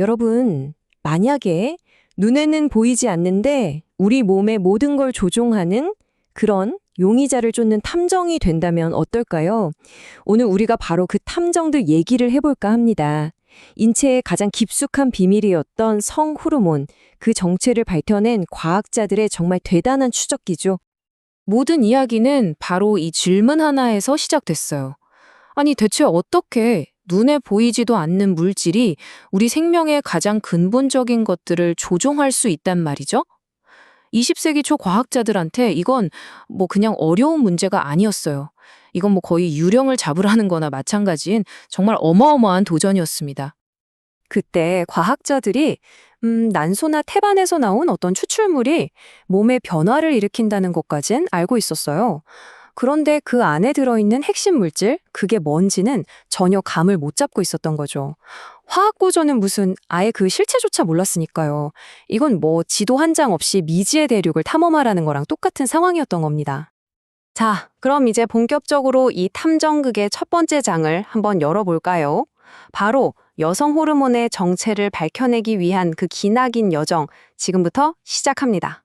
여러분, 만약에 눈에는 보이지 않는데 우리 몸의 모든 걸 조종하는 그런 용의자를 쫓는 탐정이 된다면 어떨까요? 오늘 우리가 바로 그 탐정들 얘기를 해볼까 합니다. 인체의 가장 깊숙한 비밀이었던 성호르몬, 그 정체를 밝혀낸 과학자들의 정말 대단한 추적기죠. 모든 이야기는 바로 이 질문 하나에서 시작됐어요. 아니, 대체 어떻게 눈에 보이지도 않는 물질이 우리 생명의 가장 근본적인 것들을 조종할 수 있단 말이죠? 20세기 초 과학자들한테 이건 그냥 어려운 문제가 아니었어요. 이건 거의 유령을 잡으라는 거나 마찬가지인 정말 어마어마한 도전이었습니다. 그때 과학자들이 난소나 태반에서 나온 어떤 추출물이 몸의 변화를 일으킨다는 것까진 알고 있었어요. 그런데 그 안에 들어있는 핵심 물질, 그게 뭔지는 전혀 감을 못 잡고 있었던 거죠. 화학 고전은 무슨 아예 그 실체조차 몰랐으니까요. 이건 지도 한 장 없이 미지의 대륙을 탐험하라는 거랑 똑같은 상황이었던 겁니다. 자, 그럼 이제 본격적으로 이 탐정극의 첫 번째 장을 한번 열어볼까요? 바로 여성 호르몬의 정체를 밝혀내기 위한 그 기나긴 여정, 지금부터 시작합니다.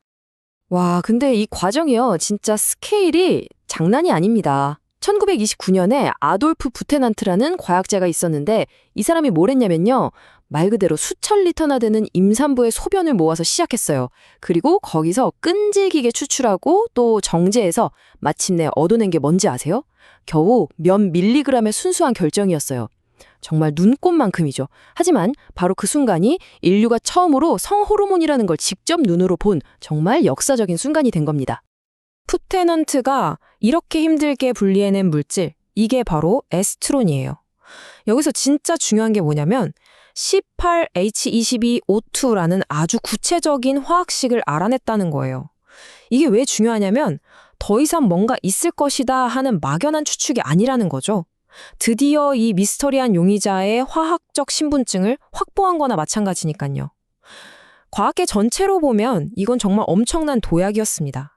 와, 근데 이 과정이요, 진짜 스케일이 장난이 아닙니다. 1929년에 아돌프 부테난트라는 과학자가 있었는데 이 사람이 뭘 했냐면요. 말 그대로 수천 리터나 되는 임산부의 소변을 모아서 시작했어요. 그리고 거기서 끈질기게 추출하고 또 정제해서 마침내 얻어낸 게 뭔지 아세요? 겨우 몇 밀리그램의 순수한 결정이었어요. 정말 눈꽃만큼이죠. 하지만 바로 그 순간이 인류가 처음으로 성호르몬이라는 걸 직접 눈으로 본 정말 역사적인 순간이 된 겁니다. 푸테넌트가 이렇게 힘들게 분리해낸 물질, 이게 바로 에스트론이에요. 여기서 진짜 중요한 게 뭐냐면 18H22O2라는 아주 구체적인 화학식을 알아냈다는 거예요. 이게 왜 중요하냐면 더 이상 뭔가 있을 것이다 하는 막연한 추측이 아니라는 거죠. 드디어 이 미스터리한 용의자의 화학적 신분증을 확보한 거나 마찬가지니까요. 과학계 전체로 보면 이건 정말 엄청난 도약이었습니다.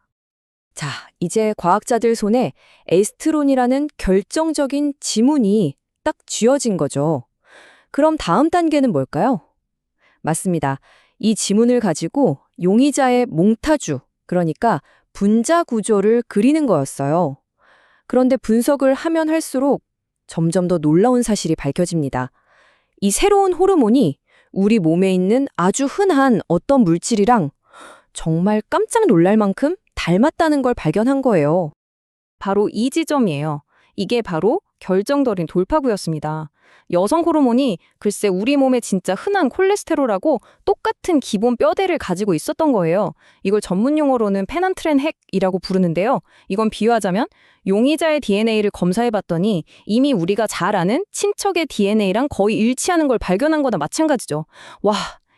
자, 이제 과학자들 손에 에스트론이라는 결정적인 지문이 딱 쥐어진 거죠. 그럼 다음 단계는 뭘까요? 맞습니다. 이 지문을 가지고 용의자의 몽타주, 그러니까 분자 구조를 그리는 거였어요. 그런데 분석을 하면 할수록 점점 더 놀라운 사실이 밝혀집니다. 이 새로운 호르몬이 우리 몸에 있는 아주 흔한 어떤 물질이랑 정말 깜짝 놀랄 만큼 닮았다는 걸 발견한 거예요. 바로 이 지점이에요. 이게 바로 결정적인 돌파구였습니다. 여성 호르몬이 글쎄 우리 몸에 진짜 흔한 콜레스테롤하고 똑같은 기본 뼈대를 가지고 있었던 거예요. 이걸 전문 용어로는 페난트렌 핵이라고 부르는데요. 이건 비유하자면 용의자의 DNA를 검사해봤더니 이미 우리가 잘 아는 친척의 DNA랑 거의 일치하는 걸 발견한 거나 마찬가지죠. 와,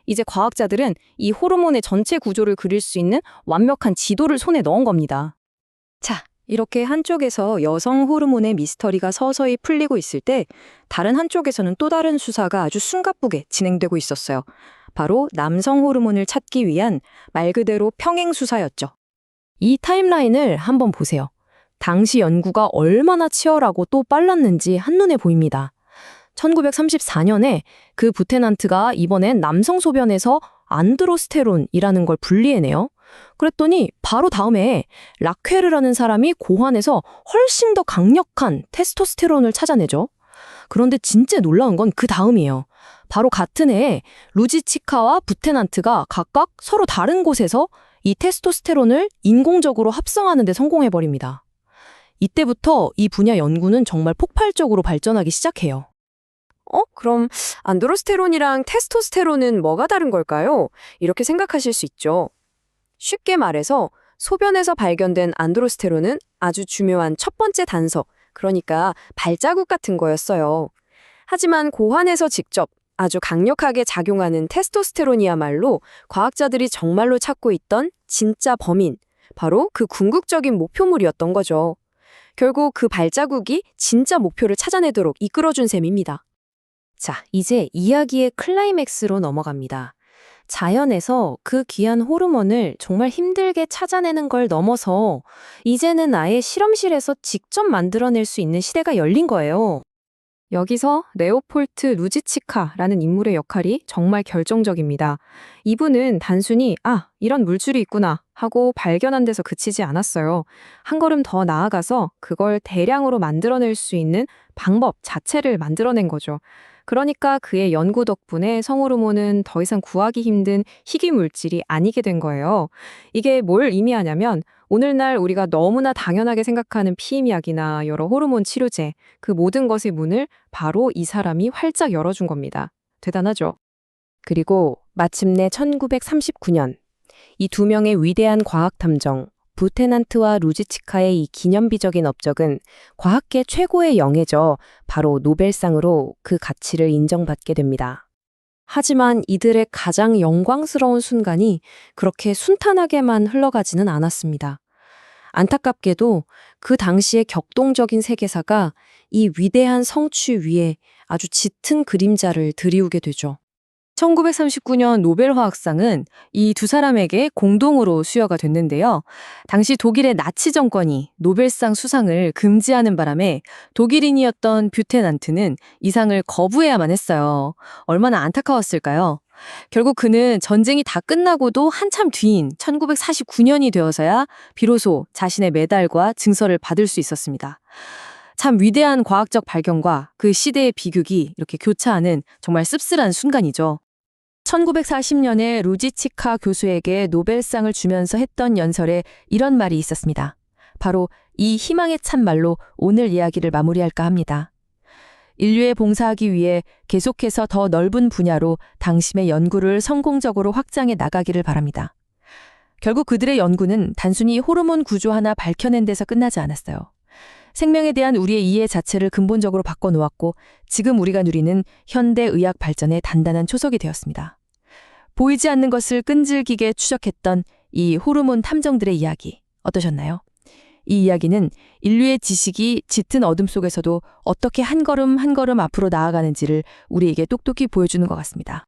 이제 과학자들은 이 호르몬의 전체 구조를 그릴 수 있는 완벽한 지도를 손에 넣은 겁니다. 자, 이렇게 한쪽에서 여성 호르몬의 미스터리가 서서히 풀리고 있을 때 다른 한쪽에서는 또 다른 수사가 아주 숨가쁘게 진행되고 있었어요. 바로 남성 호르몬을 찾기 위한 말 그대로 평행 수사였죠. 이 타임라인을 한번 보세요. 당시 연구가 얼마나 치열하고 또 빨랐는지 한눈에 보입니다. 1934년에 그 부테난트가 이번엔 남성 소변에서 안드로스테론이라는 걸 분리해내요. 그랬더니 바로 다음에 라퀘르라는 사람이 고환에서 훨씬 더 강력한 테스토스테론을 찾아내죠. 그런데 진짜 놀라운 건 그 다음이에요. 바로 같은 해에 루지치카와 부테난트가 각각 서로 다른 곳에서 이 테스토스테론을 인공적으로 합성하는 데 성공해버립니다. 이때부터 이 분야 연구는 정말 폭발적으로 발전하기 시작해요. 그럼 안드로스테론이랑 테스토스테론은 뭐가 다른 걸까요? 이렇게 생각하실 수 있죠. 쉽게 말해서 소변에서 발견된 안드로스테론은 아주 중요한 첫 번째 단서, 그러니까 발자국 같은 거였어요. 하지만 고환에서 직접 아주 강력하게 작용하는 테스토스테론이야말로 과학자들이 정말로 찾고 있던 진짜 범인, 바로 그 궁극적인 목표물이었던 거죠. 결국 그 발자국이 진짜 목표를 찾아내도록 이끌어준 셈입니다. 자, 이제 이야기의 클라이맥스로 넘어갑니다. 자연에서 그 귀한 호르몬을 정말 힘들게 찾아내는 걸 넘어서 이제는 아예 실험실에서 직접 만들어낼 수 있는 시대가 열린 거예요. 여기서 레오폴트 루지치카라는 인물의 역할이 정말 결정적입니다. 이분은 단순히 이런 물질이 있구나 하고 발견한 데서 그치지 않았어요. 한 걸음 더 나아가서 그걸 대량으로 만들어낼 수 있는 방법 자체를 만들어낸 거죠. 그러니까 그의 연구 덕분에 성호르몬은 더 이상 구하기 힘든 희귀 물질이 아니게 된 거예요. 이게 뭘 의미하냐면 오늘날 우리가 너무나 당연하게 생각하는 피임약이나 여러 호르몬 치료제, 그 모든 것의 문을 바로 이 사람이 활짝 열어준 겁니다. 대단하죠? 그리고 마침내 1939년, 이 두 명의 위대한 과학 탐정, 부테난트와 루지치카의 이 기념비적인 업적은 과학계 최고의 영예죠. 바로 노벨상으로 그 가치를 인정받게 됩니다. 하지만 이들의 가장 영광스러운 순간이 그렇게 순탄하게만 흘러가지는 않았습니다. 안타깝게도 그 당시의 격동적인 세계사가 이 위대한 성취 위에 아주 짙은 그림자를 드리우게 되죠. 1939년 노벨 화학상은 이 두 사람에게 공동으로 수여가 됐는데요. 당시 독일의 나치 정권이 노벨상 수상을 금지하는 바람에 독일인이었던 뷰테난트는 이 상을 거부해야만 했어요. 얼마나 안타까웠을까요? 결국 그는 전쟁이 다 끝나고도 한참 뒤인 1949년이 되어서야 비로소 자신의 메달과 증서를 받을 수 있었습니다. 참 위대한 과학적 발견과 그 시대의 비극이 이렇게 교차하는 정말 씁쓸한 순간이죠. 1940년에 루지치카 교수에게 노벨상을 주면서 했던 연설에 이런 말이 있었습니다. 바로 이 희망의 참말로 오늘 이야기를 마무리할까 합니다. 인류에 봉사하기 위해 계속해서 더 넓은 분야로 당신의 연구를 성공적으로 확장해 나가기를 바랍니다. 결국 그들의 연구는 단순히 호르몬 구조 하나 밝혀낸 데서 끝나지 않았어요. 생명에 대한 우리의 이해 자체를 근본적으로 바꿔놓았고 지금 우리가 누리는 현대 의학 발전의 단단한 초석이 되었습니다. 보이지 않는 것을 끈질기게 추적했던 이 호르몬 탐정들의 이야기 어떠셨나요? 이 이야기는 인류의 지식이 짙은 어둠 속에서도 어떻게 한 걸음 한 걸음 앞으로 나아가는지를 우리에게 똑똑히 보여주는 것 같습니다.